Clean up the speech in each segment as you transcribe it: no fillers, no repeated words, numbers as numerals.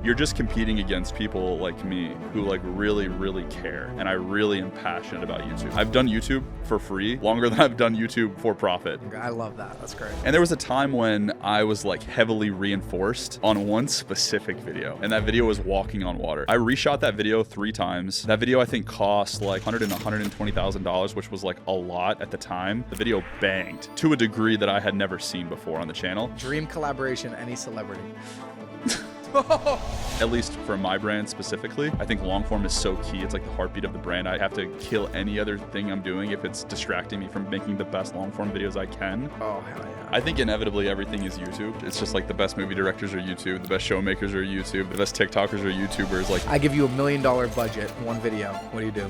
You're just competing against people like me who like really, really care. And I really am passionate about YouTube. I've done YouTube for free longer than I've done YouTube for profit. I love that. That's great. And there was a time when I was like heavily reinforced on one specific video. And that video was walking on water. I reshot that video 3 times. That video I think cost like $100,000 and $120,000, which was like a lot at the time. The video banged to a degree that I had never seen before on the channel. Dream collaboration, any celebrity. At least for my brand specifically, I think long form is so key. It's like the heartbeat of the brand. I have to kill any other thing I'm doing if it's distracting me from making the best long form videos I can. Oh, hell yeah. I think inevitably everything is YouTube. It's just like the best movie directors are YouTube, the best showmakers are YouTube, the best TikTokers are YouTubers. Like, I give you $1 million budget, one video. What do you do?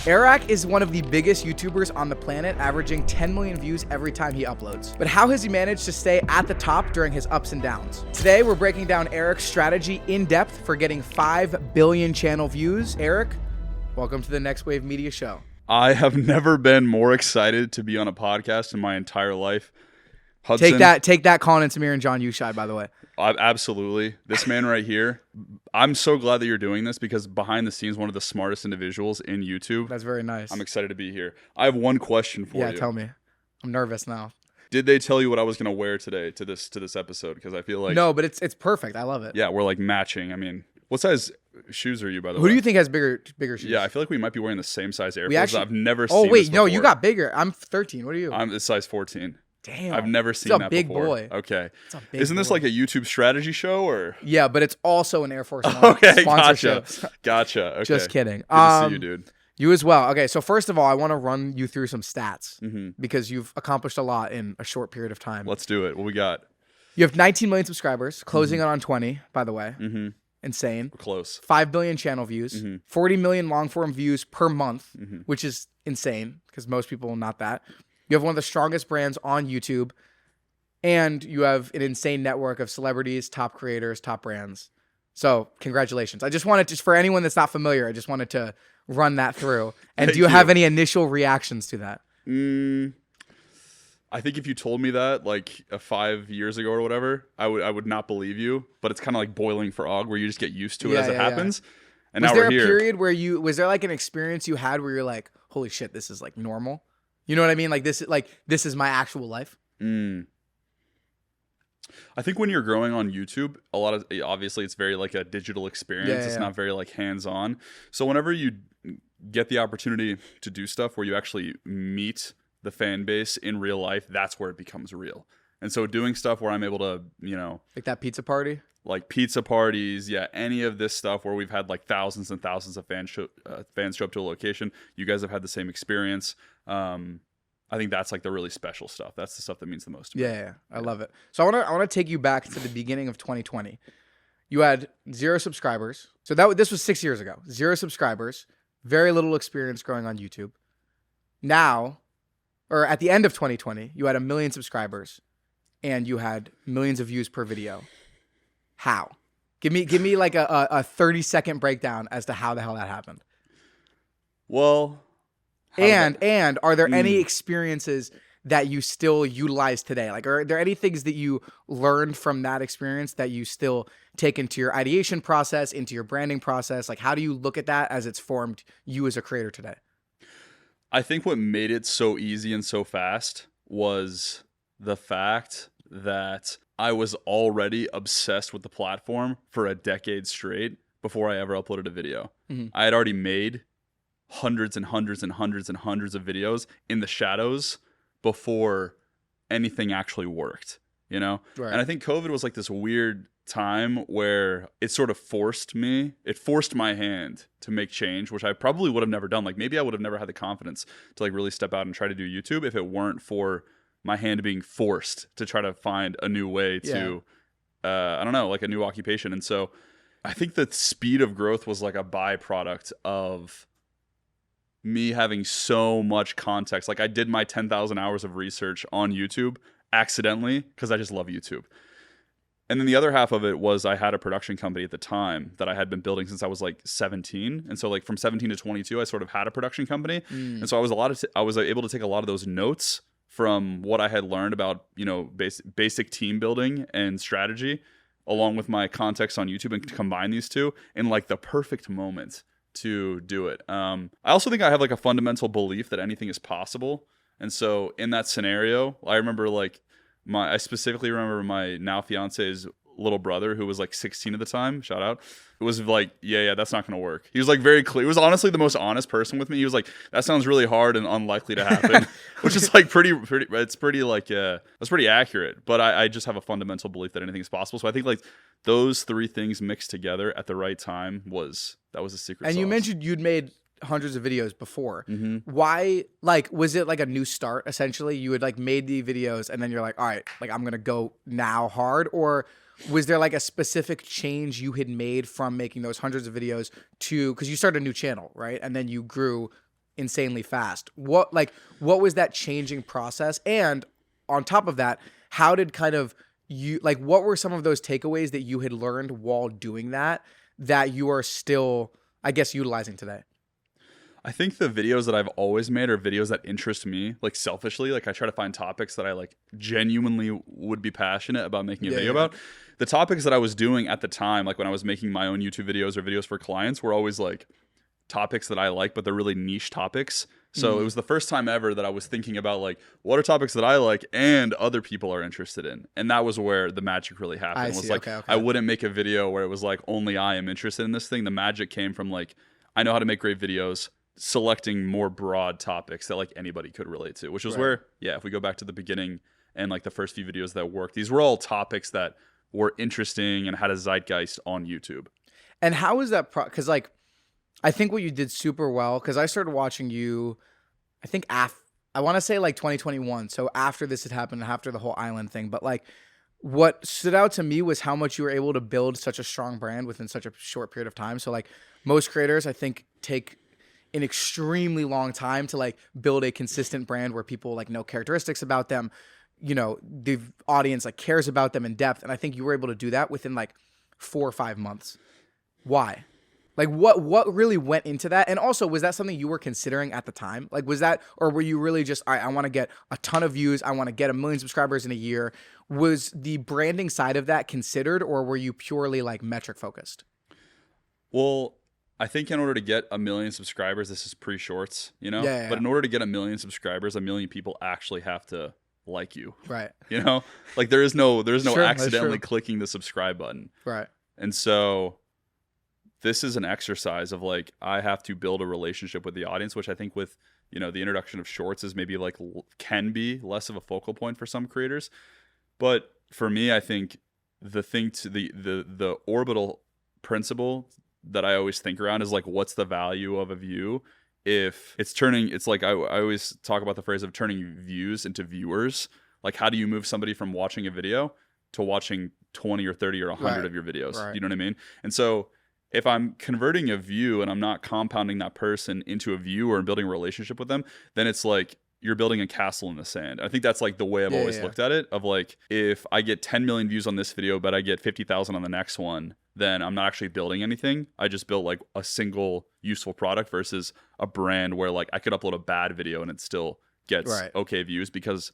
Airrack is one of the biggest YouTubers on the planet, averaging 10 million views every time he uploads. But how has he managed to stay at the top during his ups and downs? Today, we're breaking down Airrack's strategy in depth for getting 5 billion channel views. Airrack, welcome to the Next Wave Media Show. I have never been more excited to be on a podcast in my entire life. Hudson, Take that, Colin and Samir and John Ushai, by the way. Absolutely. This man right here, I'm so glad that you're doing this because behind the scenes, one of the smartest individuals in YouTube. That's very nice. I'm excited to be here. I have one question for you. Yeah, tell me. I'm nervous now. Did they tell you what I was going to wear today to this episode? Because I feel like... No, but it's perfect. I love it. Yeah, we're like matching. I mean, what size shoes are you, by the way? Who do you think has bigger shoes? Yeah, I feel like we might be wearing the same size Air Force. I've never seen Oh, wait. this No, you before. got bigger. I'm 13. What are you? I'm a size 14. Damn. I've never seen that big before. boy. Okay. Isn't this like a YouTube strategy show or? Yeah, but it's also an Air Force One Okay, sponsorship. Gotcha. Okay. Just kidding. Good to see you, dude. You as well. Okay, so first of all, I want to run you through some stats because you've accomplished a lot in a short period of time. Let's do it. What we got? You have 19 million subscribers, closing in on 20, by the way. Insane. We're close. 5 billion channel views, 40 million long form views per month, which is insane because most people not that. You have one of the strongest brands on YouTube, and you have an insane network of celebrities, top creators, top brands. So congratulations. I just wanted to, for anyone that's not familiar, I just wanted to run that through. And do you have any initial reactions to that? I think if you told me that like 5 years ago or whatever, I would not believe you. But it's kind of like boiling frog where you just get used to it as it happens. And was now there we're here. A period where was there like an experience you had where you're like, holy shit, this is like normal? You know what I mean? Like this is my actual life. I think when you're growing on YouTube, obviously it's very like a digital experience. It's not very like hands-on. So whenever you get the opportunity to do stuff where you actually meet the fan base in real life, that's where it becomes real. And so doing stuff where I'm able to, like that pizza party, like pizza parties, any of this stuff where we've had like thousands and thousands of fans show up to a location. You guys have had the same experience. I think that's like the really special stuff. That's the stuff that means the most to me. Yeah. I love it. So I want to take you back to the beginning of 2020. You had 0 subscribers. So this was 6 years ago. 0 subscribers, very little experience growing on YouTube. Now, or at the end of 2020, you had 1 million subscribers and you had millions of views per video. How? Give me like a 30-second breakdown as to how the hell that happened. Well, and are there any experiences that you still utilize today? Like, are there any things that you learned from that experience that you still take into your ideation process, into your branding process? Like, how do you look at that as it's formed you as a creator today? I think what made it so easy and so fast was the fact that I was already obsessed with the platform for a decade straight before I ever uploaded a video. I had already made hundreds and hundreds and hundreds and hundreds of videos in the shadows before anything actually worked, Right. And I think COVID was like this weird time where it sort of forced my hand to make change, which I probably would have never done. Like maybe I would have never had the confidence to like really step out and try to do YouTube if it weren't for my hand being forced to try to find a new way to, I don't know, like a new occupation. And so I think the speed of growth was like a byproduct of me having so much context. Like I did my 10,000 hours of research on YouTube accidentally because I just love YouTube. And then the other half of it was I had a production company at the time that I had been building since I was like 17. And so like from 17 to 22, I sort of had a production company. And so I was able to take a lot of those notes from what I had learned about, basic team building and strategy along with my context on YouTube and combine these two in like the perfect moment to do it. I also think I have like a fundamental belief that anything is possible. And so in that scenario, I remember like I specifically remember my now fiance's little brother, who was like 16 at the time, shout out, it was like, yeah, that's not going to work. He was like very clear. He was honestly the most honest person with me. He was like, that sounds really hard and unlikely to happen, which is like it's pretty like, that's pretty accurate. But I just have a fundamental belief that anything is possible. So I think like those three things mixed together at the right time was a secret And sauce. you mentioned you'd made hundreds of videos before. Mm-hmm. Why, like, was it like a new start essentially? You had like made the videos and then you're like, all right, like I'm going to go now hard? Or was there like a specific change you had made from making those hundreds of videos to, because you started a new channel, right? And then you grew insanely fast. What was that changing process? And on top of that, how did kind of what were some of those takeaways that you had learned while doing that you are still, I guess, utilizing today? I think the videos that I've always made are videos that interest me, like selfishly. Like I try to find topics that I like genuinely would be passionate about making a video about. The topics that I was doing at the time, like when I was making my own YouTube videos or videos for clients, were always like topics that I like, but they're really niche topics. So it was the first time ever that I was thinking about like, what are topics that I like and other people are interested in? And that was where the magic really happened. I wouldn't make a video where it was like, only I am interested in this thing. The magic came from like, I know how to make great videos, selecting more broad topics that like anybody could relate to, which was where, if we go back to the beginning and like the first few videos that worked, these were all topics that were interesting and had a zeitgeist on YouTube. And how is that? Because like, I think what you did super well, because I started watching you, I think I want to say like 2021. So after this had happened, after the whole island thing, but like what stood out to me was how much you were able to build such a strong brand within such a short period of time. So like most creators, I think, take an extremely long time to like build a consistent brand where people like know characteristics about them, you know, the audience like cares about them in depth. And I think you were able to do that within like 4 or 5 months. Why? Like what really went into that? And also, was that something you were considering at the time? Like, was that, or were you really just, all right, I want to get a ton of views, I want to get 1 million subscribers in a year? Was the branding side of that considered, or were you purely like metric focused? Well, I think in order to get 1 million subscribers, this is pre-shorts, you know? Yeah. But in order to get 1 million subscribers, 1 million people actually have to like you. Right. You know? Like there's no Sure, accidentally clicking the subscribe button. Right. And so this is an exercise of like, I have to build a relationship with the audience, which I think with, you know, the introduction of shorts is maybe like can be less of a focal point for some creators. But for me, I think the thing to the orbital principle that I always think around is like, what's the value of a view? If it's like, I always talk about the phrase of turning views into viewers. Like, how do you move somebody from watching a video to watching 20 or 30 or 100 of your videos? Right. You know what I mean? And so if I'm converting a view and I'm not compounding that person into a viewer and building a relationship with them, then it's like you're building a castle in the sand. I think that's like the way I've always looked at it, of like, if I get 10 million views on this video, but I get 50,000 on the next one, then I'm not actually building anything. I just built like a single useful product versus a brand where like I could upload a bad video and it still gets okay views, because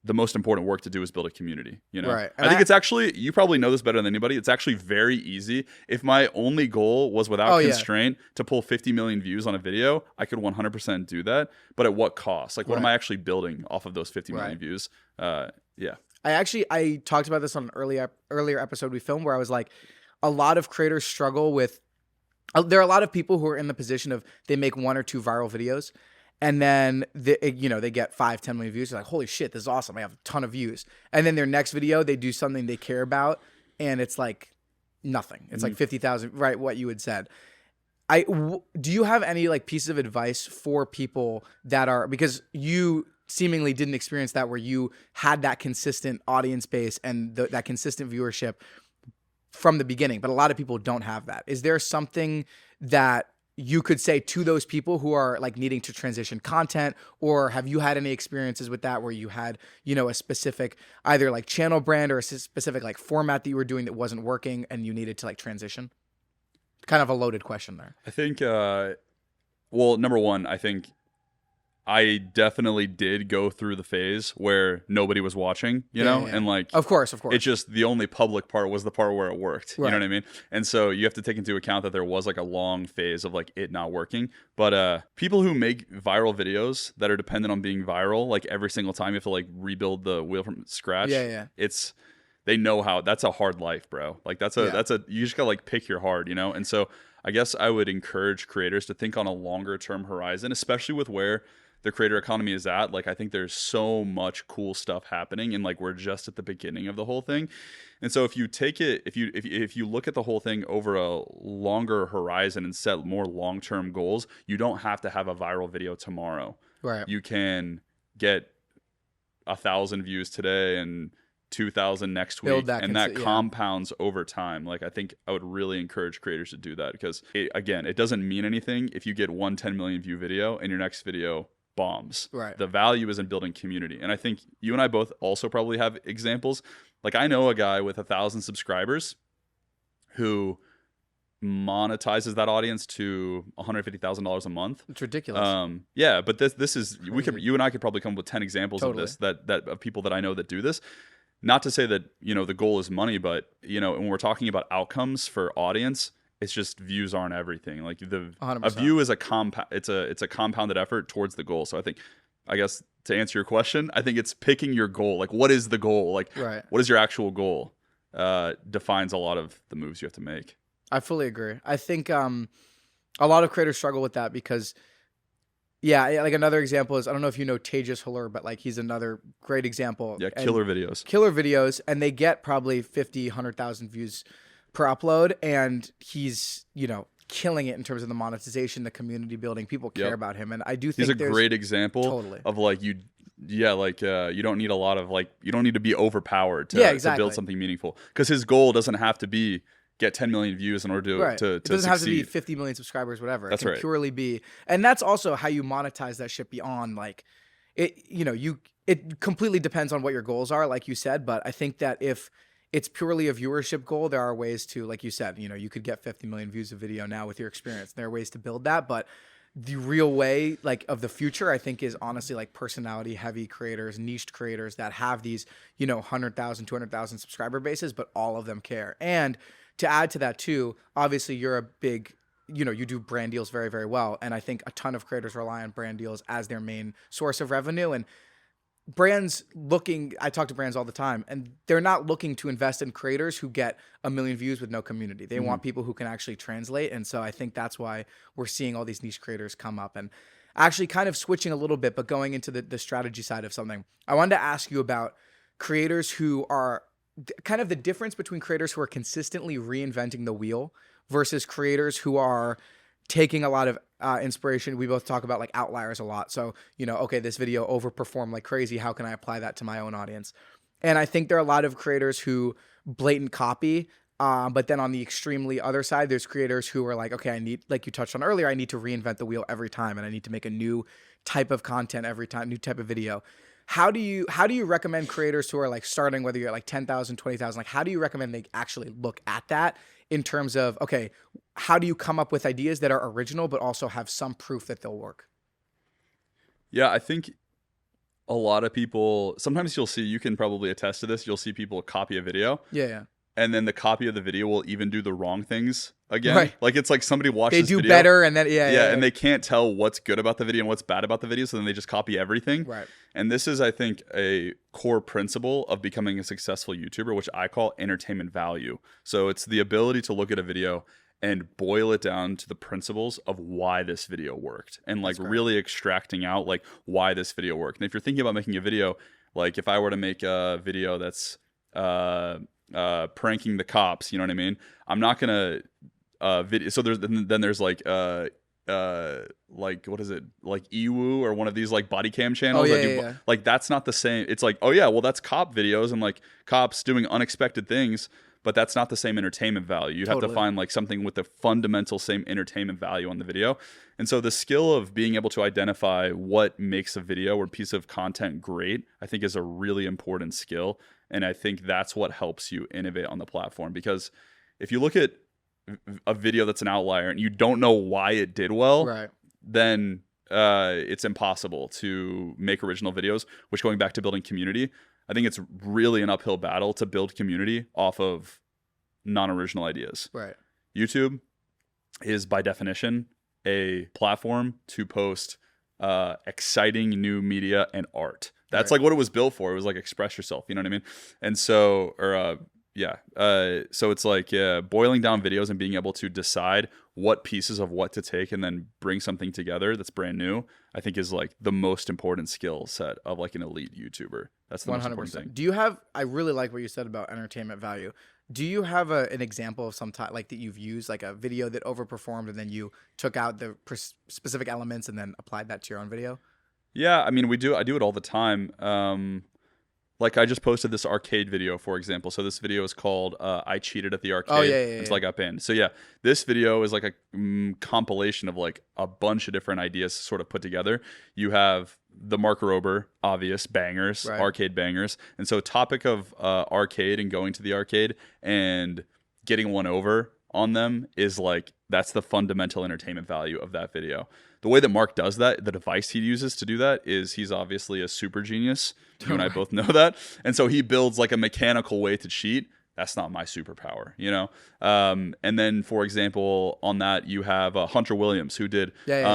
the most important work to do is build a community, you know? Right. I think it's actually, you probably know this better than anybody, it's actually very easy. If my only goal was without constraint to pull 50 million views on a video, I could 100% do that. But at what cost? Like, what am I actually building off of those 50 million views? I talked about this on an earlier episode we filmed, where I was like, a lot of creators struggle with, there are a lot of people who are in the position of they make 1 or 2 viral videos, and then they get 5-10 million views. They're like, holy shit, this is awesome, I have a ton of views. And then their next video, they do something they care about, and it's like nothing. It's like 50,000, right? What you had said. Do you have any like pieces of advice for people that are, because you seemingly didn't experience that, where you had that consistent audience base and that consistent viewership from the beginning, but a lot of people don't have that. Is there something that you could say to those people who are like needing to transition content, or have you had any experiences with that where you had, you know, a specific either like channel brand or a specific like format that you were doing that wasn't working and you needed to like transition? Kind of a loaded question there. I think, well, number one, I think I definitely did go through the phase where nobody was watching, you know, and like, of course, it's just the only public part was the part where it worked. You know what I mean? And so you have to take into account that there was like a long phase of like it not working. But people who make viral videos that are dependent on being viral, like every single time you have to like rebuild the wheel from scratch. They know how. That's a hard life, bro. Like that's a you just gotta like pick your hard, you know. And so I guess I would encourage creators to think on a longer term horizon, especially with where the creator economy is at. Like, I think there's so much cool stuff happening, and like we're just at the beginning of the whole thing. And so if you take it, if you look at the whole thing over a longer horizon and set more long-term goals, you don't have to have a viral video tomorrow. Right. You can get 1,000 views today and 2,000 next week, and that compounds over time. Like, I think I would really encourage creators to do that, because it doesn't mean anything if you get one 10 million view video and your next video bombs. Right. The value is in building community. And I think you and I both also probably have examples. Like, I know a guy with 1,000 subscribers who monetizes that audience to $150,000 a month. It's ridiculous. Yeah, but this is you and I could probably come up with 10 examples of this that of people that I know that do this. Not to say that, you know, the goal is money, but, you know, when we're talking about outcomes for audience, it's just views aren't everything. Like, a view is a compounded effort towards the goal. So I guess to answer your question, I think it's picking your goal. Like, what is the goal? Like, what is your actual goal? Defines a lot of the moves you have to make. I fully agree. I think a lot of creators struggle with that because, like another example is, I don't know if you know Tejas Halur, but like he's another great example. Yeah, killer videos, and they get probably 50, 100,000 views per upload, and he's, you know, killing it in terms of the monetization, the community building. People care about him, and I do think he's a great example of like you don't need a lot of you don't need to be overpowered to build something meaningful, because his goal doesn't have to be get 10 million views in order to it doesn't have to be succeed. 50 million subscribers, whatever. That's it can purely be, and that's also how you monetize that shit beyond like it. You know, it completely depends on what your goals are, like you said. But I think that if it's purely a viewership goal, there are ways to, like you said, you know, you could get 50 million views a video now with your experience. There are ways to build that, but the real way, like, of the future, I think, is honestly like personality heavy creators, niched creators that have these, you know, 100,000, 200,000 subscriber bases, but all of them care. And to add to that too, obviously you're a big, you know, you do brand deals very, very well. And I think a ton of creators rely on brand deals as their main source of revenue. And I talk to brands all the time, and they're not looking to invest in creators who get 1 million views with no community. They want people who can actually translate. And so I think that's why we're seeing all these niche creators come up. And actually kind of switching a little bit, but going into the strategy side of something, I wanted to ask you about creators who are kind of the difference between creators who are consistently reinventing the wheel versus creators who are taking a lot of inspiration. We both talk about like outliers a lot. So, you know, okay, this video overperformed like crazy. How can I apply that to my own audience? And I think there are a lot of creators who blatant copy. But then on the extremely other side, there's creators who are like, okay, I need, like you touched on earlier, I need to reinvent the wheel every time, and I need to make a new type of content every time, new type of video. How do you recommend creators who are like starting, whether you're at like 10,000, 20,000, like how do you recommend they actually look at that in terms of, okay, how do you come up with ideas that are original, but also have some proof that they'll work? Yeah, I think a lot of people, sometimes you'll see, you can probably attest to this, you'll see people copy a video. Yeah. And then the copy of the video will even do the wrong things again. Right. Like, it's like somebody watches this video. They do better, and then, and they can't tell what's good about the video and what's bad about the video, so then they just copy everything. Right. And this is, I think, a core principle of becoming a successful YouTuber, which I call entertainment value. So it's the ability to look at a video and boil it down to the principles of why this video worked, and like really extracting out like why this video worked. And if you're thinking about making a video, like if I were to make a video that's pranking the cops, you know what I mean? I'm not gonna video. So there's like what is it, like Ewu or one of these like body cam channels like that's not the same. It's like, oh yeah, well that's cop videos and like cops doing unexpected things, but that's not the same entertainment value. You have to find like something with the fundamental same entertainment value on the video. And so the skill of being able to identify what makes a video or piece of content great, I think is a really important skill. And I think that's what helps you innovate on the platform. Because if you look at a video that's an outlier and you don't know why it did well, then it's impossible to make original videos, which going back to building community, I think it's really an uphill battle to build community off of non-original ideas. Right. YouTube is by definition a platform to post exciting new media and art. That's Right. like what it was built for. It was like express yourself, you know what I mean? And so, so it's like boiling down videos and being able to decide what pieces of what to take and then bring something together that's brand new, I think is like the most important skill set of like an elite YouTuber. That's the most important thing. Do you have, I really like what you said about entertainment value. Do you have an example of some like that you've used, like a video that overperformed and then you took out the specific elements and then applied that to your own video? Yeah, I mean, I do it all the time. Like I just posted this arcade video, for example. So this video is called I Cheated at the Arcade Oh, yeah, until I got banned. So yeah, this video is like a compilation of like a bunch of different ideas sort of put together. You have the Mark Rober, obvious bangers, Right. arcade bangers. And so topic of arcade and going to the arcade and getting one over on them is like, that's the fundamental entertainment value of that video. The way that Mark does that, the device he uses to do that is he's obviously a super genius. You and I both know that. And so he builds like a mechanical way to cheat. That's not my superpower, you know? And then, for example, on that, you have Hunter Williams, who did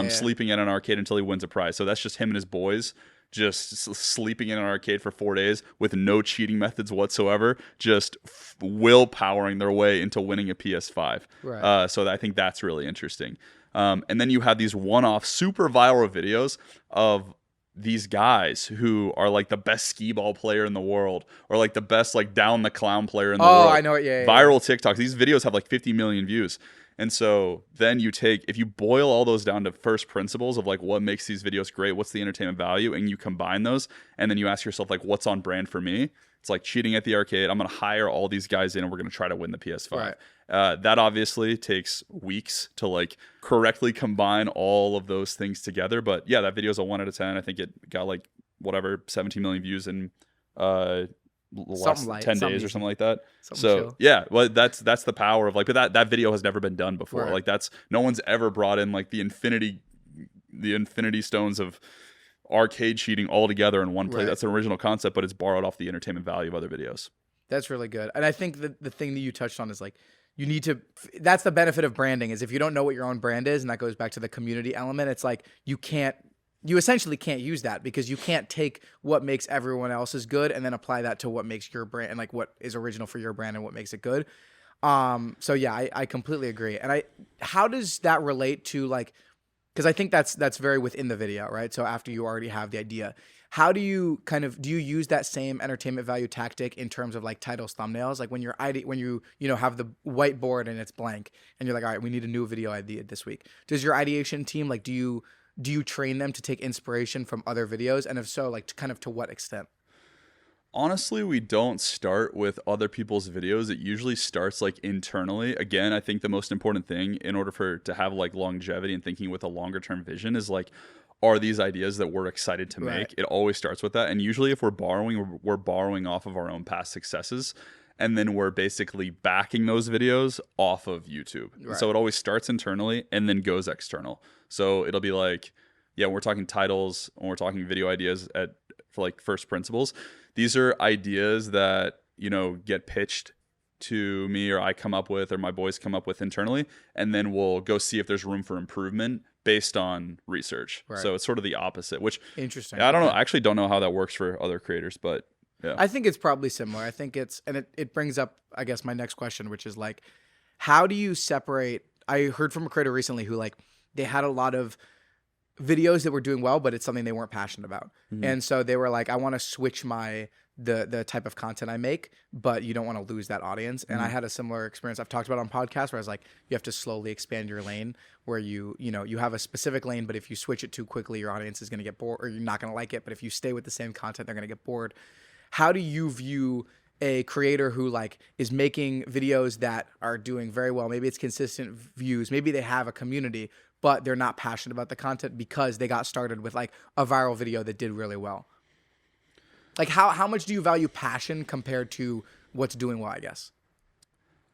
sleeping at an arcade until he wins a prize. So that's just him and his boys just sleeping in an arcade for 4 days with no cheating methods whatsoever, just willpowering their way into winning a PS5. Right. So I think that's really interesting. And then you have these one-off super viral videos of these guys who are like the best skee ball player in the world or like the best like down the clown player in the world. Oh, I know it. Yeah. Viral TikToks. These videos have like 50 million views. And so then if you boil all those down to first principles of like what makes these videos great, what's the entertainment value, and you combine those, and then you ask yourself like, what's on brand for me? It's like cheating at the arcade. I'm going to hire all these guys in and we're going to try to win the PS5. Right. That obviously takes weeks to like correctly combine all of those things together. But yeah, that video is a 1 out of 10. I think it got like whatever 17 million views in last 10 days or something like that. So yeah, well, that's the power of like, but that video has never been done before. Right. Like no one's ever brought in like the infinity stones of arcade cheating all together in one place. Right. That's an original concept, but it's borrowed off the entertainment value of other videos. That's really good. And I think that the thing that you touched on is like, you need to, that's the benefit of branding is if you don't know what your own brand is, and that goes back to the community element, it's like you essentially can't use that because you can't take what makes everyone else's good and then apply that to what makes your brand and like what is original for your brand and what makes it good. So yeah, I completely agree. And how does that relate to like, because I think that's very within the video, right? So after you already have the idea, how do you do you use that same entertainment value tactic in terms of like titles, thumbnails? Like when you have the whiteboard and it's blank and you're like, all right, we need a new video idea this week. Does your ideation team, like, do you train them to take inspiration from other videos? And if so, like to what extent? Honestly, we don't start with other people's videos. It usually starts like internally. Again, I think the most important thing in order to have like longevity and thinking with a longer term vision is like, are these ideas that we're excited to make? Right. It always starts with that. And usually if we're borrowing off of our own past successes. And then we're basically backing those videos off of YouTube. Right. So it always starts internally and then goes external. So it'll be like, yeah, when we're talking titles, when we're talking video ideas for like first principles, these are ideas that, get pitched to me or I come up with or my boys come up with internally. And then we'll go see if there's room for improvement based on research. Right. So it's sort of the opposite, which Interesting. I don't know. I actually don't know how that works for other creators, but yeah. I think it's probably similar. I think it brings up, I guess, my next question, which is like, how do you separate? I heard from a creator recently who like they had a lot of videos that were doing well, but it's something they weren't passionate about. Mm-hmm. And so they were like, I want to switch the type of content I make, but you don't want to lose that audience. And I had a similar experience I've talked about on podcasts where I was like, you have to slowly expand your lane where you have a specific lane, but if you switch it too quickly, your audience is going to get bored or you're not going to like it. But if you stay with the same content, they're going to get bored. How do you view a creator who like is making videos that are doing very well? Maybe it's consistent views. Maybe they have a community, but they're not passionate about the content because they got started with like a viral video that did really well. Like how much do you value passion compared to what's doing well, I guess?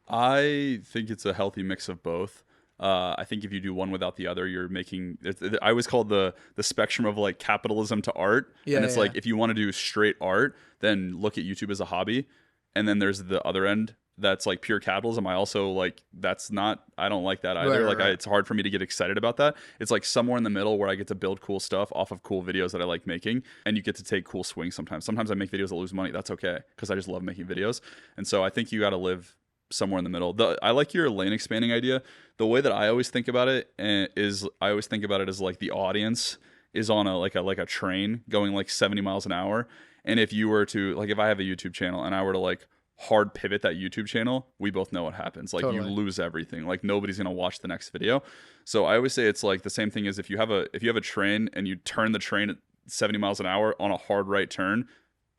I think it's a healthy mix of both. I think if you do one without the other, you're making. I always call the spectrum of like capitalism to art, Yeah, and it's yeah, like if you want to do straight art, then look at YouTube as a hobby, and then there's the other end that's like pure capitalism. I also like that's not. I don't like that either. Right. It's hard for me to get excited about that. It's like somewhere in the middle where I get to build cool stuff off of cool videos that I like making, and you get to take cool swings sometimes. Sometimes I make videos that lose money. That's okay because I just love making videos, and so I think you got to live somewhere in the middle. I like your lane expanding idea. The way that I always think about it is I always think about it as like the audience is on a train going like 70 miles an hour. And if you were to like if I have a YouTube channel and I were to like hard pivot that YouTube channel, we both know what happens. Like Totally. you lose everything. Like nobody's going to watch the next video. So I always say it's like the same thing as if you have a train and you turn the train at 70 miles an hour on a hard right turn,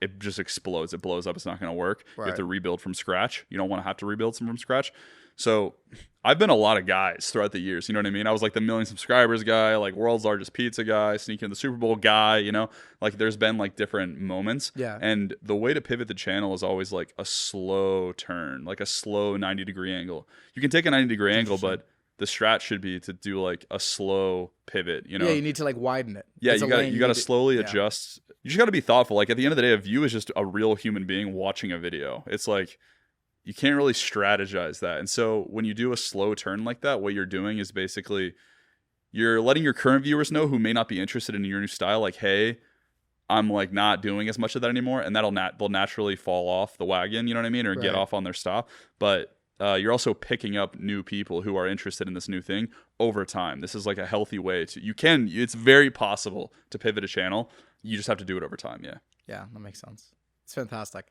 it just explodes. It blows up. It's not going to work. Right. You have to rebuild from scratch. You don't want to have to rebuild from scratch. So I've been a lot of guys throughout the years. You know what I mean? I was like the 1 million subscribers guy, like world's largest pizza guy, sneaking in the Super Bowl guy, you know, like there's been like different moments. Yeah. And the way to pivot the channel is always like a slow turn, like a slow 90-degree angle. You can take a 90-degree angle, but the strat should be to do like a slow pivot, you know? Yeah, you need to like widen it. Yeah, It's a lane you got to need slowly yeah. adjust. You just got to be thoughtful. Like at the end of the day, a view is just a real human being watching a video. It's like you can't really strategize that. And so when you do a slow turn like that, what you're doing is basically you're letting your current viewers know who may not be interested in your new style, like, hey, I'm like not doing as much of that anymore, and they'll naturally fall off the wagon. You know what I mean, or get Right. off on their stop. But you're also picking up new people who are interested in this new thing over time. This is like a healthy way to. It's very possible to pivot a channel. You just have to do it over time. Yeah. Yeah, that makes sense. It's fantastic.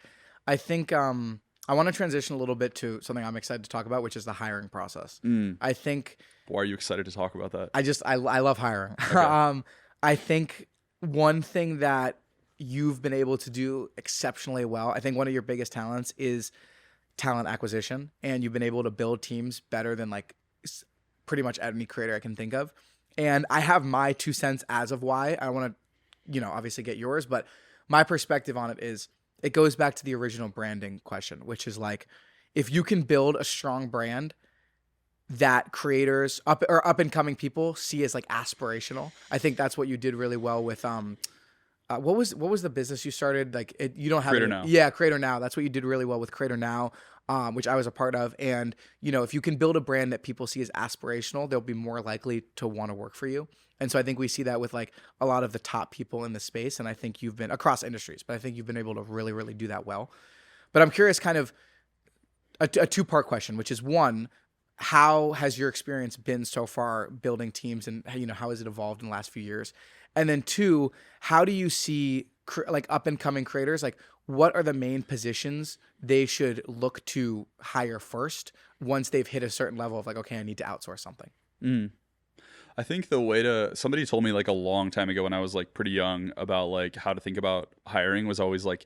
I think I want to transition a little bit to something I'm excited to talk about, which is the hiring process. I think Why are you excited to talk about that? I love hiring. Okay. I think one thing that you've been able to do exceptionally well, I think one of your biggest talents is talent acquisition, and you've been able to build teams better than like pretty much any creator I can think of. And I have my 2 cents as of why. I want to, obviously get yours, but my perspective on it is it goes back to the original branding question, which is like, if you can build a strong brand that creators up and coming people see as like aspirational, I think that's what you did really well with what was the business you started? Like you don't have Creator any, Now. Yeah, Creator Now. That's what you did really well with Creator Now, which I was a part of. And if you can build a brand that people see as aspirational, they'll be more likely to want to work for you. And so I think we see that with like a lot of the top people in the space. And I think you've been across industries, but I think you've been able to really, really do that well. But I'm curious, kind of a 2-part question, which is one, how has your experience been so far building teams, and how has it evolved in the last few years? And then 2, how do you see like up and coming creators, like what are the main positions they should look to hire first once they've hit a certain level of like, okay, I need to outsource something? I think somebody told me like a long time ago when I was like pretty young about like how to think about hiring was always like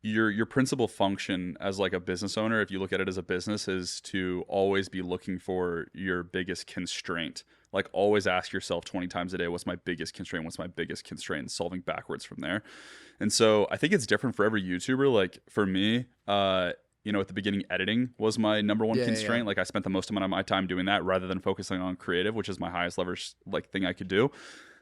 your principal function as like a business owner, if you look at it as a business, is to always be looking for your biggest constraint. Like always ask yourself 20 times a day, what's my biggest constraint? What's my biggest constraint? And solving backwards from there. And so I think it's different for every YouTuber. Like for me, at the beginning, editing was my number one constraint. Like I spent the most amount of my time doing that rather than focusing on creative, which is my highest leverage like thing I could do.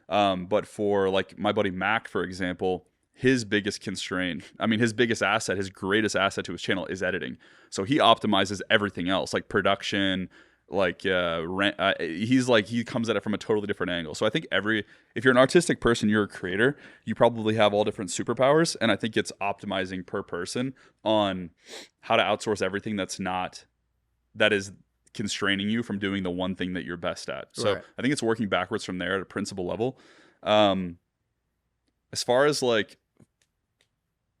But for like my buddy Mac, for example, his biggest constraint, his biggest asset, his greatest asset to his channel is editing. So he optimizes everything else, like production, like he comes at it from a totally different angle. So I think if you're an artistic person, you're a creator, you probably have all different superpowers, and I think it's optimizing per person on how to outsource everything that is constraining you from doing the one thing that you're best at. So Right. I think it's working backwards from there at a principal level. As far as like,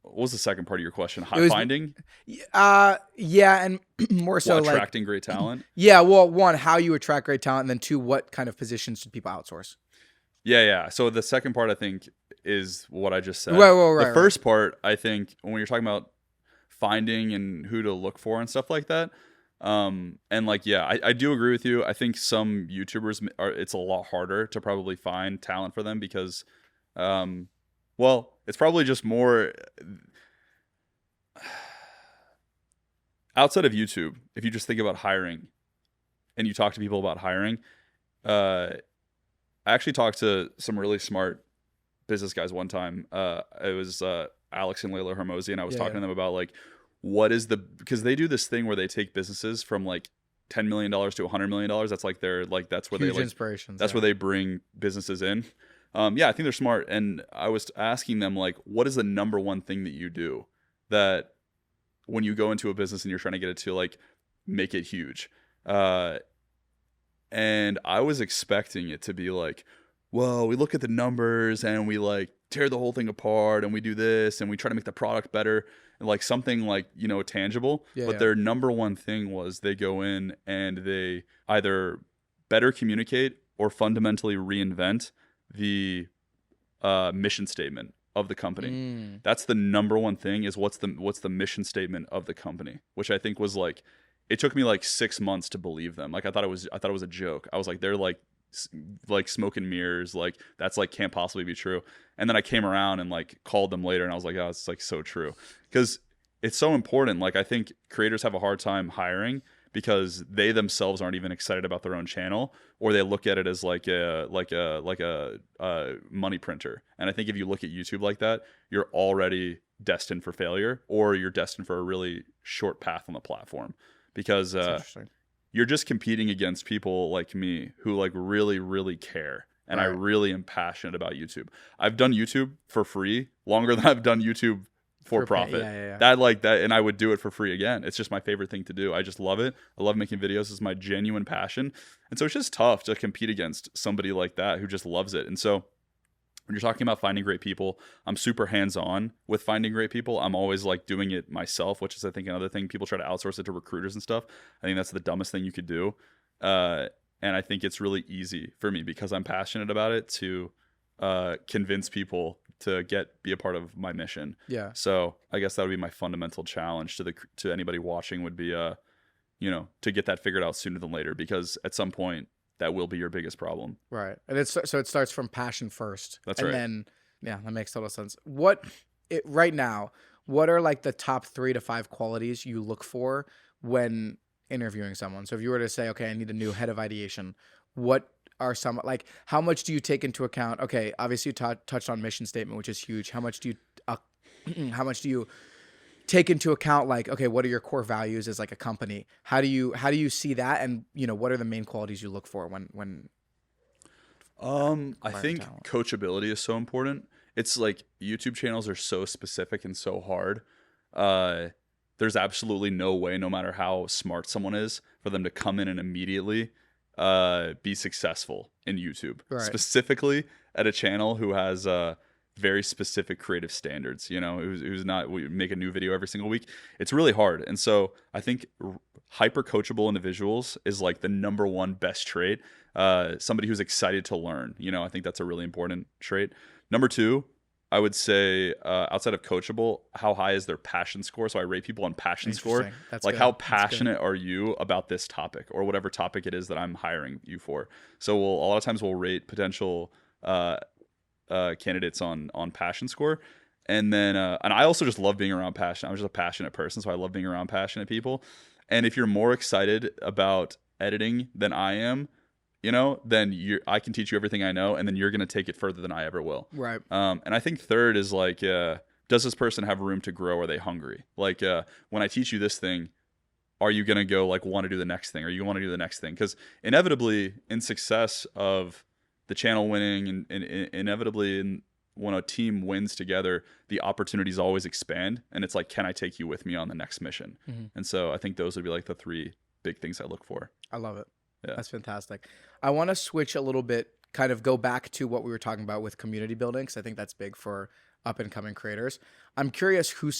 what was the second part of your question? Finding? Yeah, and more so like attracting great talent. Yeah, well, 1, how you attract great talent, and then 2, what kind of positions should people outsource? Yeah. So the second part I think is what I just said. Right. The first part, I think, when you're talking about finding and who to look for and stuff like that, and like, yeah, I do agree with you. I think some YouTubers it's a lot harder to probably find talent for them because, well, it's probably just more outside of YouTube. If you just think about hiring, and you talk to people about hiring, I actually talked to some really smart business guys one time. It was Alex and Layla Hermosi, and I was talking to them about like because they do this thing where they take businesses from like $10 million to $100 million. That's like that's where Huge they like inspirations. that's where they bring businesses in. Yeah, I think they're smart. And I was asking them like, what is the number one thing that you do that when you go into a business and you're trying to get it to like make it huge? And I was expecting it to be like, well, we look at the numbers and we like tear the whole thing apart and we do this and we try to make the product better and like something like, tangible. But their number one thing was they go in and they either better communicate or fundamentally reinvent the mission statement of the company. That's the number one thing is what's the mission statement of the company, which I think was like, it took me like 6 months to believe them. Like I thought it was a joke. I was like, they're like smoke and mirrors, like that's like can't possibly be true. And then I came around and like called them later and I was like, oh, it's like so true, because it's so important. Like I think creators have a hard time hiring because they themselves aren't even excited about their own channel, or they look at it as like a money printer. And I think if you look at YouTube like that, you're already destined for failure, or you're destined for a really short path on the platform, because you're just competing against people like me who like really, really care. And I really am passionate about YouTube. I've done YouTube for free longer than I've done YouTube for profit. That like that, and I would do it for free again. It's just my favorite thing to do. I just love it. I love making videos. It's my genuine passion. And so it's just tough to compete against somebody like that who just loves it. And so when you're talking about finding great people, I'm super hands-on with finding great people. I'm always like doing it myself, which is I think another thing. People try to outsource it to recruiters and stuff. I think that's the dumbest thing you could do. And I think it's really easy for me because I'm passionate about it to convince people to be a part of my mission. Yeah. So I guess that would be my fundamental challenge to anybody watching would be, to get that figured out sooner than later, because at some point that will be your biggest problem. Right. And so it starts from passion first. That's right. And then, yeah, that makes total sense. Right now, what are like the top 3 to 5 qualities you look for when interviewing someone? So if you were to say, okay, I need a new head of ideation, what are some, like, how much do you take into account? Okay, obviously you touched on mission statement, which is huge. How much do you take into account, like, okay, what are your core values as like a company? How do you see that? And what are the main qualities you look for when I think talent? Coachability is so important. It's like YouTube channels are so specific and so hard. There's absolutely no way, no matter how smart someone is, for them to come in and immediately be successful in YouTube. Right. Specifically at a channel who has very specific creative standards, who's not, we make a new video every single week. It's really hard. And so I think hyper coachable individuals is like the number one best trait. Somebody who's excited to learn, I think that's a really important trait. Number 2, I would say outside of coachable, how high is their passion score? So I rate people on passion score. That's like, good. How passionate are you about this topic or whatever topic it is that I'm hiring you for? So a lot of times we'll rate potential candidates on passion score. And then and I also just love being around passion. I'm just a passionate person, so I love being around passionate people. And if you're more excited about editing than I am, then I can teach you everything I know, and then you're going to take it further than I ever will. Right. And I think third is like, does this person have room to grow? Are they hungry? Like, when I teach you this thing, are you going to go like want to do the next thing? Or you want to do the next thing? Because inevitably in success of the channel winning and inevitably when a team wins together, the opportunities always expand. And it's like, can I take you with me on the next mission? Mm-hmm. And so I think those would be like the 3 big things I look for. I love it. Yeah. That's fantastic. I want to switch a little bit, kind of go back to what we were talking about with community building, because I think that's big for up and coming creators. I'm curious who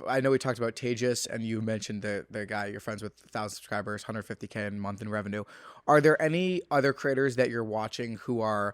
I know we talked about Tejas, and you mentioned the guy you're friends with, 1,000 subscribers, 150K a month in revenue. Are there any other creators that you're watching who are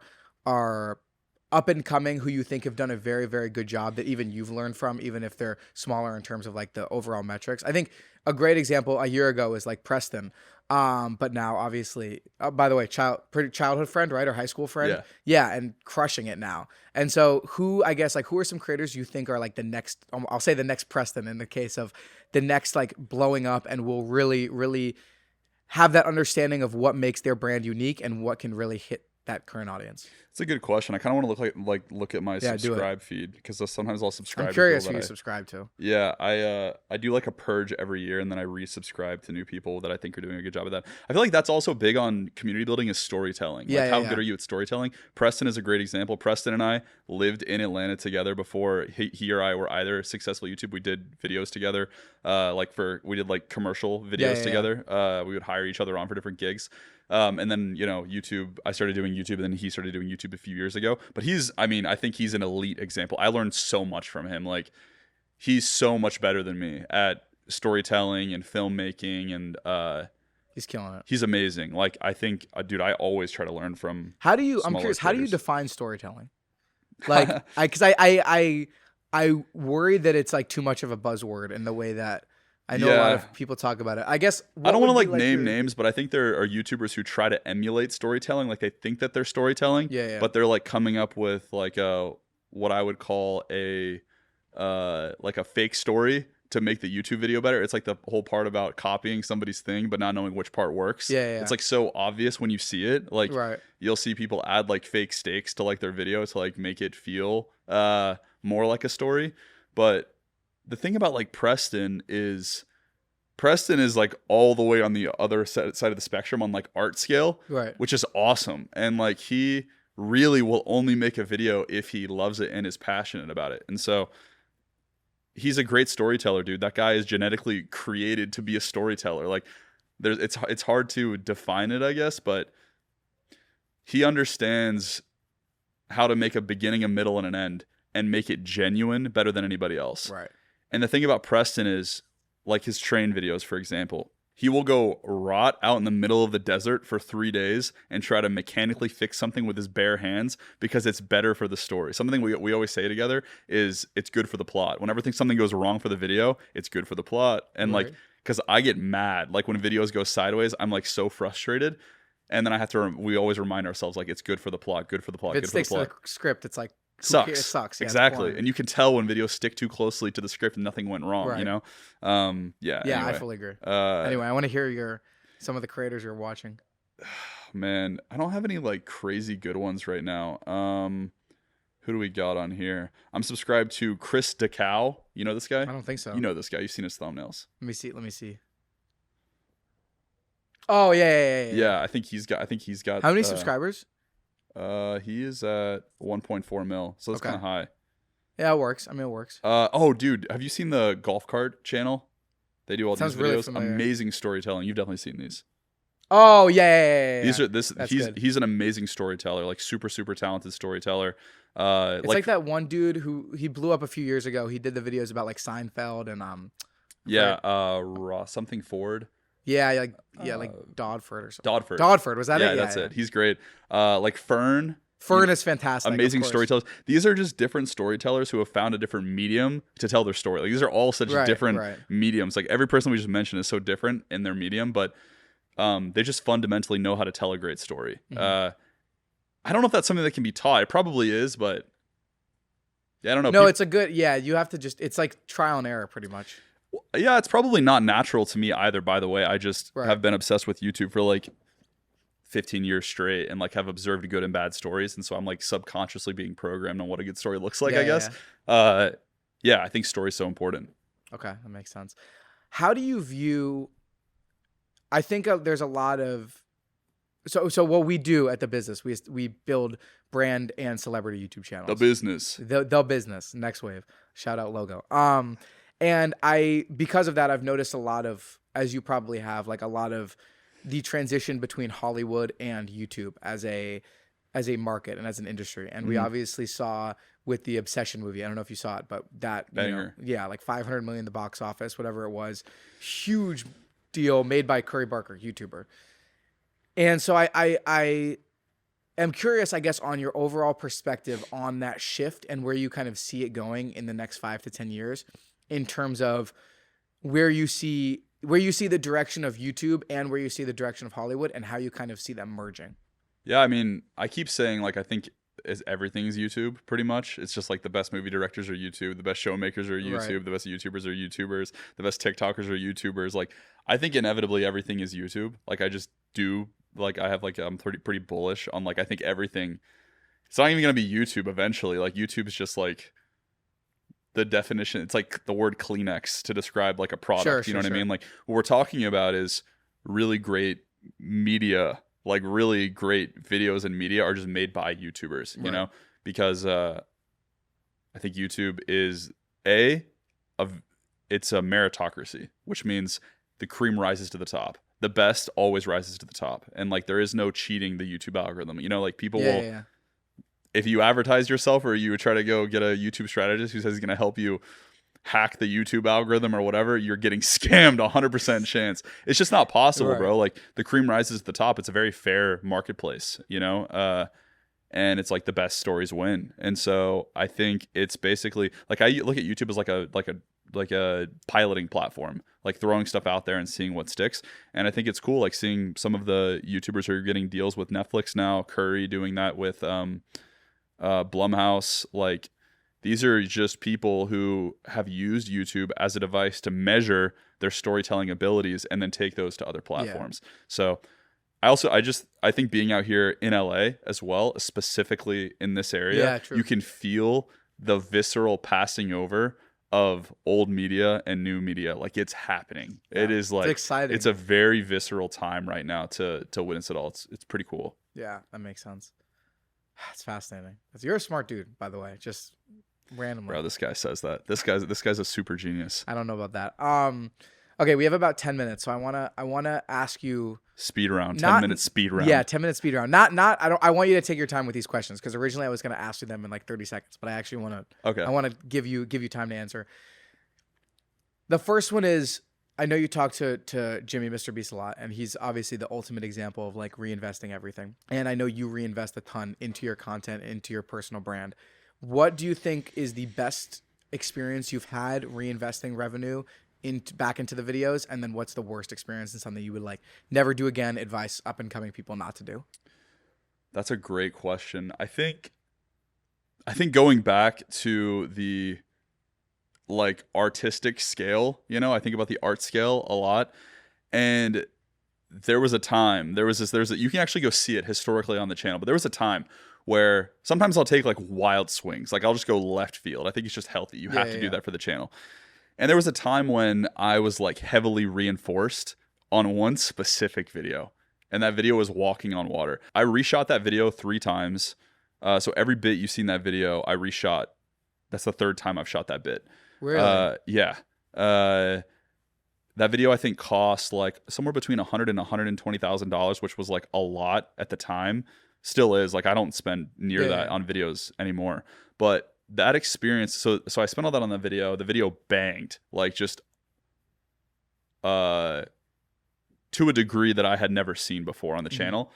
up and coming, who you think have done a very, very good job that even you've learned from, even if they're smaller in terms of like the overall metrics? I think a great example a year ago is like Preston. But now obviously, by the way, childhood friend, right? Or high school friend. Yeah. And crushing it now. And so who are some creators you think are like the next, I'll say the next Preston in the case of the next, like blowing up and will really, really have that understanding of what makes their brand unique and what can really hit that current audience? It's a good question. I kind of want to look at my Yeah, do it. subscribe feed because sometimes I'll subscribe. I'm to curious people who that you subscribe to. Yeah, I do like a purge every year, and then I resubscribe to new people that I think are doing a good job of that. I feel like that's also big on community building is storytelling. Yeah, Like yeah, how yeah. good are you at storytelling? Preston is a great example. Preston and I lived in Atlanta together before he or I were either successful YouTube. We did videos together, we did like commercial videos Yeah, yeah. together. We would hire each other on for different gigs. And then, YouTube, I started doing YouTube, and then he started doing YouTube a few years ago. But I think he's an elite example. I learned so much from him. Like, he's so much better than me at storytelling and filmmaking, and He's killing it. he's amazing. Like, I think, dude, I always try to learn from. I'm smaller curious, how do you creators. define storytelling? Like, I worry that it's like too much of a buzzword in the way that I know a lot Yeah. of people talk about it. I guess I don't want to want to name names, but I think there are YouTubers who try to emulate storytelling. Like, they think that they're storytelling, Yeah. but they're like coming up with like what I would call a fake story to make the YouTube video better. It's like the whole part about copying somebody's thing but not knowing which part works. Yeah. It's like so obvious when you see it. Like, Right. you'll see people add like fake stakes to like their video to like make it feel more like a story. But the thing about like Preston is like all the way on the other side of the spectrum on like art scale, Right. which is awesome. And like he really will only make a video if he loves it and is passionate about it. And so he's a great storyteller, dude. That guy is genetically created to be a storyteller. Like, it's hard to define it, I guess, but he understands how to make a beginning, a middle, and an end and make it genuine better than anybody else. Right. And the thing about Preston is, like his train videos, for example, he will go rot out in the middle of the desert for 3 days and try to mechanically fix something with his bare hands because it's better for the story. Something we always say together is it's good for the plot. Whenever something goes wrong for the video, it's good for the plot. And Right. like, because I get mad, like when videos go sideways, I'm like so frustrated. And then I have to, we always remind ourselves, like, it's good for the plot, good for the plot, If it good for the sticks to plot. the script, it's like It Sucks. sucks. Yeah, it's Exactly. boring. And you can tell when videos stick too closely to the script and nothing went wrong, Right. you know? Yeah, Yeah, anyway. I fully agree. Uh, Anyway, I want to hear some of the creators you're watching. Man, I don't have any like crazy good ones right now. Who do we got on here? I'm subscribed to Chris DeCow. You know this guy? I don't think so. You know this guy. You've seen his thumbnails. Let me see. Oh yeah. Yeah, I think he's got. How many subscribers? He is at 1.4 mil, so that's Okay. kind of high. Yeah, it works. I mean, it works. Oh, dude, have you seen the golf cart channel? They do all Sounds these really videos. familiar. Amazing storytelling. You've definitely seen these. Oh yeah. These are That's he's good. he's an amazing storyteller, like super talented storyteller. It's like that one dude who he blew up a few years ago. He did the videos about like Seinfeld and yeah, something Ford. like Dodford or something. Dodford. Dodford, was that Yeah, it? that's it. He's great. Like Fern. Fern is fantastic. Amazing of course. storytellers. These are just different storytellers who have found a different medium to tell their story. Like, these are all such different mediums. Like, every person we just mentioned is so different in their medium, but they just fundamentally know how to tell a great story. Mhm. I don't know if that's something that can be taught. It probably is, but yeah, I don't know. No, it's a good. Yeah, you have to it's like trial and error, pretty much. Yeah, it's probably not natural to me either, by the way. I just have been obsessed with YouTube for like 15 years straight and like have observed good and bad stories. And so I'm like subconsciously being programmed on what a good story looks like, I guess. Yeah, I think story's so important. Okay, that makes sense. How do you view, I think there's a lot of, so what we do at the business, we build brand and celebrity YouTube channels. The business. The business, next wave, shout out logo. And because of that, I've noticed a lot of, as you probably have, like a lot of the transition between Hollywood and YouTube as a market and as an industry. And we obviously saw with the Obsession movie, I don't know if you saw it, but that Banger. like 500 million in the box office, whatever it was, huge deal made by Curry Barker, YouTuber. And so I am curious, I guess, on your overall perspective on that shift and where you kind of see it going in the next 5 to 10 years in terms of where you see the direction of YouTube and where you see the direction of Hollywood and how you kind of see them merging. Yeah, I mean, I keep saying, like, I think everything's YouTube pretty much. It's just like the best movie directors are YouTube, the best showmakers are YouTube, Right. the best YouTubers are YouTubers, the best TikTokers are YouTubers. Like I think inevitably everything is YouTube. Like I just do like I have like I'm pretty bullish on like I think everything. It's not even gonna be YouTube eventually. Like YouTube is just like the definition. It's like the word Kleenex to describe like a product. Sure, You know sure, what I sure. mean? Like what we're talking about is really great media, like really great videos and media are just made by YouTubers, you Right. know, because I think YouTube is a it's a meritocracy, which means the cream rises to the top. The best always rises to the top, and like there is no cheating the YouTube algorithm. You know, like people Yeah, will yeah, yeah. if you advertise yourself or you try to go get a YouTube strategist who says he's going to help you hack the YouTube algorithm or whatever, you're getting scammed 100% chance. It's just not possible, Right. bro. Like the cream rises to the top. It's a very fair marketplace, you know? And it's like the best stories win. And so I think it's basically like I look at YouTube as like a piloting platform, like throwing stuff out there and seeing what sticks. And I think it's cool, like seeing some of the YouTubers who are getting deals with Netflix now, Curry doing that with Blumhouse. Like these are just people who have used YouTube as a device to measure their storytelling abilities and then take those to other platforms. So I think being out here in LA as well, specifically in this area, Yeah, true. you can feel the visceral passing over of old media and new media. Like it's happening. Yeah. It is like It's exciting. it's a very visceral time right now to witness it all. It's pretty cool. Yeah, that makes sense. It's fascinating. You're a smart dude, by the way. Just randomly. Bro, this guy says that. This guy's a super genius. I don't know about that. Okay, we have about 10 minutes, so I wanna ask you Speed round, Not- 10-minute speed round. Yeah, 10 minute speed round. I want you to take your time with these questions because originally I was gonna ask you them in like 30 seconds, but I actually Okay. I wanna give you time to answer. The first one is I know you talk to Jimmy Mr. Beast a lot, and he's obviously the ultimate example of like reinvesting everything. And I know you reinvest a ton into your content, into your personal brand. What do you think is the best experience you've had reinvesting revenue back into the videos? And then what's the worst experience and something you would like never do again, advice up and coming people not to do? That's a great question. I think going back to the like artistic scale, you know, I think about the art scale a lot. And there was a time, you can actually go see it historically on the channel, but there was a time where sometimes I'll take like wild swings. Like I'll just go left field. I think it's just healthy. You have to do that for the channel. And there was a time when I was like heavily reinforced on one specific video. And that video was walking on water. I reshot that video 3 times. So every bit you've seen that video, I reshot. That's the 3rd time I've shot that bit. Really? Yeah. That video I think cost like somewhere between $100,000 and $120,000, which was like a lot at the time. Still is. Like I don't spend near that on videos anymore. But that experience, so I spent all that on the video. The video banged, like just to a degree that I had never seen before on the channel.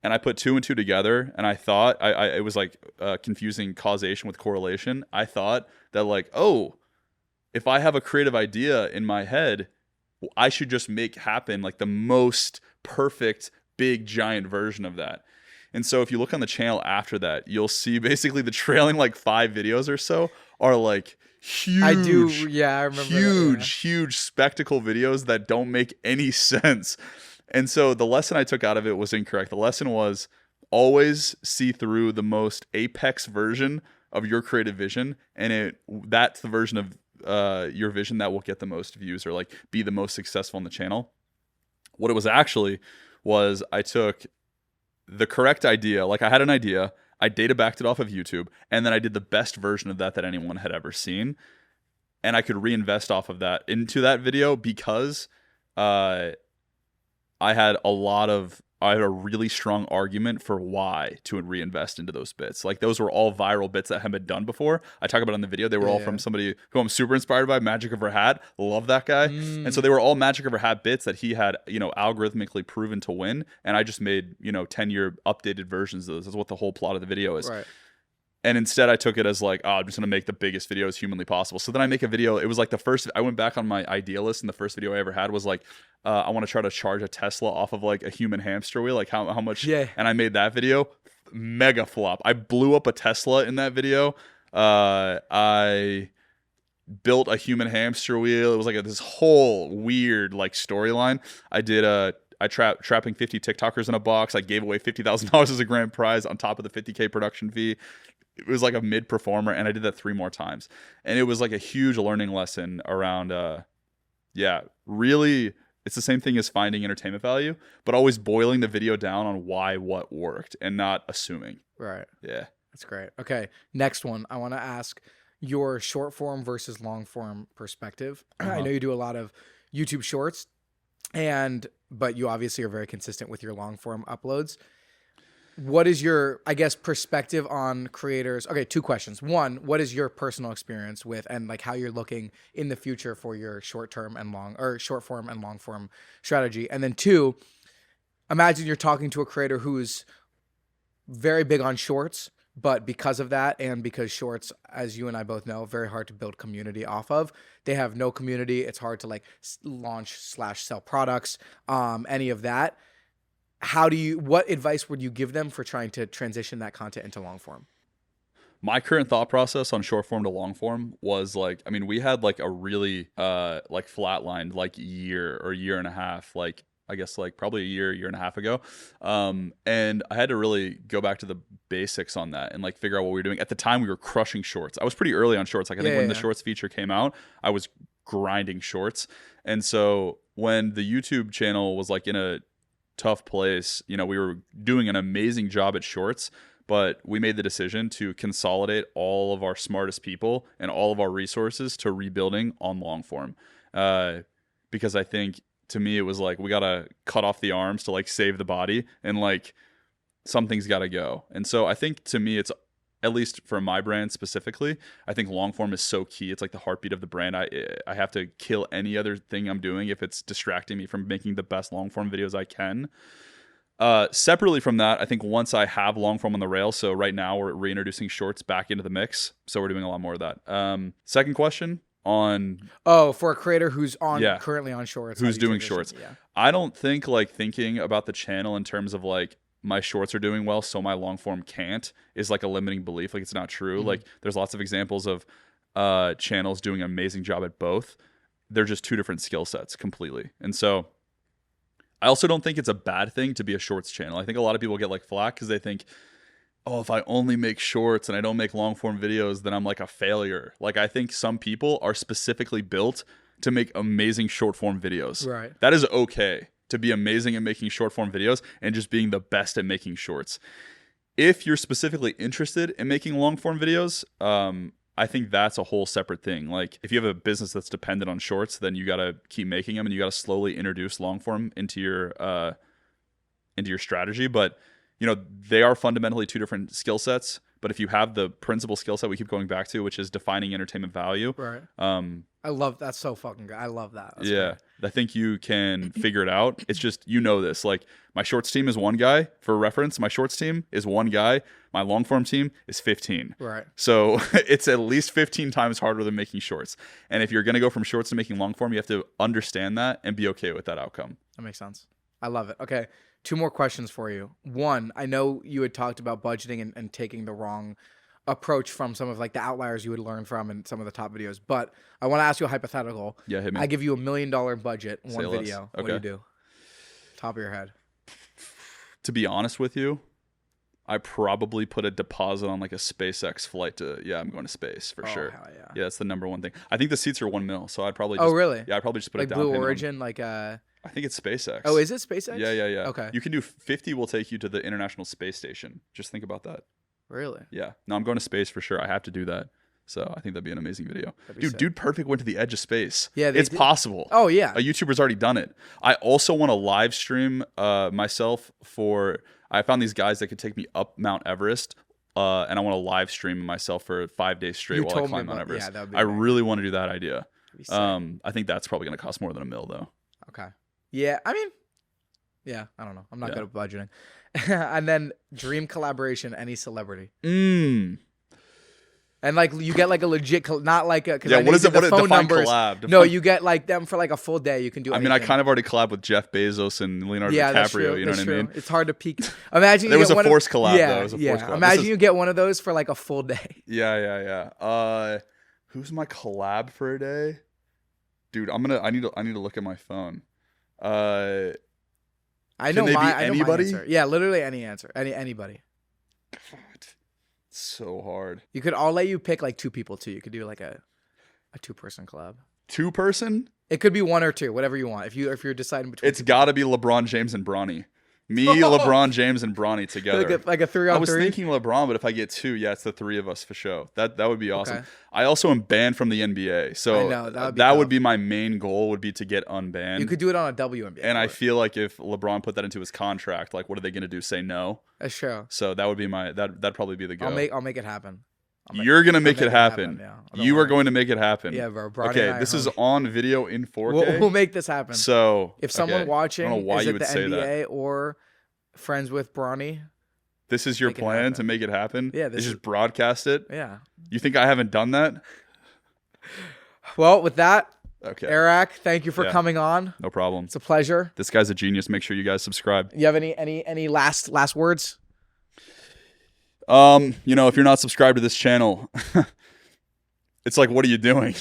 And I put 2 and 2 together, and I thought it was like confusing causation with correlation. I thought that like, oh, if I have a creative idea in my head, I should just make happen like the most perfect, big, giant version of that. And so if you look on the channel after that, you'll see basically the trailing like 5 videos or so are like huge. I do. Yeah, I remember. Huge spectacle videos that don't make any sense. And so the lesson I took out of it was incorrect. The lesson was always see through the most apex version of your creative vision, and that's the version of your vision that will get the most views or like be the most successful on the channel. What it was actually was I took the correct idea. Like I had an idea, I data backed it off of YouTube, and then I did the best version of that anyone had ever seen. And I could reinvest off of that into that video because I had a really strong argument for why to reinvest into those bits. Like those were all viral bits that had been done before. I talk about it in the video. They were all from somebody who I'm super inspired by, Magic of Her Hat. Love that guy. And so they were all Magic of Her Hat bits that he had, you know, algorithmically proven to win. And I just made, you know, 10-year updated versions of those. That's what the whole plot of the video is. Right. And instead I took it as like, oh, I'm just going to make the biggest video as humanly possible. So then I make a video. It was like I went back on my idea list, and the first video I ever had was like, I want to try to charge a Tesla off of like a human hamster wheel. Like how much? Yeah. And I made that video. mega flop. I blew up a Tesla in that video. I built a human hamster wheel. It was like this whole weird like storyline. I trapping 50 TikTokers in a box. I gave away $50,000 as a grand prize on top of the 50K production fee. It was like a mid performer, and I did that 3 more times. And it was like a huge learning lesson around, really, it's the same thing as finding entertainment value, but always boiling the video down on why what worked and not assuming. Right. Yeah. That's great. Okay. Next one. I want to ask your short form versus long form perspective. I know you do a lot of YouTube shorts, but you obviously are very consistent with your long form uploads. What is your, I guess, perspective on creators? Okay, 2 questions. One, what is your personal experience with and like how you're looking in the future for your short form and long form strategy? And then 2, imagine you're talking to a creator who's very big on shorts, but because of that, and because shorts, as you and I both know, very hard to build community off of. They have no community. It's hard to like launch/sell products, any of that. What advice would you give them for trying to transition that content into long form? My current thought process on short form to long form was like, I mean, we had like a really like flatlined like year or year and a half, like I guess like probably a year and a half ago. And I had to really go back to the basics on that and like figure out what we were doing. At the time we were crushing shorts. I was pretty early on shorts. Like I think when the shorts feature came out, I was grinding shorts. And so when the YouTube channel was like in a tough place, you know, we were doing an amazing job at shorts, but we made the decision to consolidate all of our smartest people and all of our resources to rebuilding on long form. Because I think to me, it was like, we got to cut off the arms to like save the body, and like something's got to go. And so I think to me, it's, at least for my brand specifically, I think long form is so key. It's like the heartbeat of the brand. I have to kill any other thing I'm doing if it's distracting me from making the best long form videos I can. Separately from that, I think once I have long form on the rails, so right now we're reintroducing shorts back into the mix. So we're doing a lot more of that. Second question on... Oh, for a creator who's currently on shorts. Who's doing shorts. Yeah. I don't think like thinking about the channel in terms of like, my shorts are doing well, so my long form can't, is like a limiting belief. Like it's not true. Like there's lots of examples of channels doing an amazing job at both. They're just 2 different skill sets completely. And so I also don't think it's a bad thing to be a shorts channel. I think a lot of people get like flack because they think, oh, if I only make shorts and I don't make long form videos, then I'm like a failure. Like I think some people are specifically built to make amazing short form videos. Right. That is okay. To be amazing at making short form videos and just being the best at making shorts. If you're specifically interested in making long form videos, I think that's a whole separate thing. Like if you have a business that's dependent on shorts, then you got to keep making them and you got to slowly introduce long form into your strategy. But you know, they are fundamentally 2 different skill sets. But if you have the principal skill set we keep going back to, which is defining entertainment value, right? I love that. So fucking good. I love that. That's yeah, great. I think you can figure it out. It's just, you know, this, like my shorts team is 1 guy. For reference, my shorts team is 1 guy. My long form team is 15. Right. So it's at least 15 times harder than making shorts. And if you're going to go from shorts to making long form, you have to understand that and be okay with that outcome. That makes sense. I love it. Okay. 2 more questions for you. 1, I know you had talked about budgeting and taking the wrong approach from some of like the outliers you would learn from in some of the top videos, but I want to ask you a hypothetical. Yeah, hit me. I give you $1 million budget, Say 1 less. video. Okay. What do you do? Top of your head. To be honest with you, I probably put a deposit on like a SpaceX flight to, I'm going to space for sure. Hell yeah. Yeah, that's the number 1 thing. I think the seats are $1 million, so I'd probably just, really? Yeah, I'd probably just put like a down Blue payment Origin, on, I think it's SpaceX. Oh, is it SpaceX? Yeah. Okay. You can do 50 will take you to the International Space Station. Just think about that. Really? Yeah. No, I'm going to space for sure. I have to do that. So I think that'd be an amazing video. Sick. Dude Perfect went to the edge of space. Yeah, it's possible. Oh yeah. A YouTuber's already done it. I also want to live stream myself I found these guys that could take me up Mount Everest. And I want to live stream myself for 5 days straight while I climb Mount Everest. Yeah, I really want to do that idea. I think that's probably going to cost more than $1 million though. Okay. Yeah, I mean, I don't know. I'm not good at budgeting. And then dream collaboration, any celebrity. And like you get like a legit, not like a because Yeah, what is it? the What phone define numbers. collab? No, you get like them for like a full day. You can do. I mean, I kind of already collabed with Jeff Bezos and Leonardo DiCaprio. That's true. You know what I mean? It's hard to peak. Imagine There you was get a forced collab. Though. It was a forced collab. Imagine you get one of those for like a full day. Yeah. Who's my collab for a day? Dude, I need to look at my phone. I Can know they be my anybody? answer. Yeah, literally any answer. Anybody. God, it's so hard. I'll let you pick like two people too. You could do like a 2-person collab. 2-person? It could be 1 or 2, whatever you want. If you're deciding between, It's got to be LeBron James and Bronny. Me, LeBron James, and Bronny together. like a 3-on-3. I was thinking LeBron, but if I get 2, yeah, it's the 3 of us for sure. That would be awesome. Okay. I also am banned from the NBA, so I know, that would be that tough. would be my main goal. Would be to get unbanned. You could do it on a WNBA. And I court. feel like if LeBron put that into his contract, like, what are they going to do? Say no? That's true. So that would be that'd probably be the go. I'll make it happen. You're gonna make it happen. Yeah. You are going to make it happen. Yeah, bro. Bronny Okay, and I this are is homies. on video in 4K. We'll make this happen. So if someone okay. watching I don't know why is you at would the say that. NBA or friends with Bronny, This is your Make it plan happen. to make it happen? Yeah, You just broadcast it? yeah. You think I haven't done that? Well, with that, Okay. Airrack, thank you for Yeah. coming on. No problem. It's a pleasure. This guy's a genius. Make sure you guys subscribe. You have any last words? If you're not subscribed to this channel, it's like, what are you doing?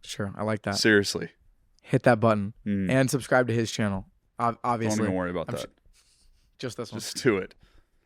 Sure, I like that. Seriously. Hit that button Mm. and subscribe to his channel. Don't Obviously, even worry about I'm that. just this one. Just do it.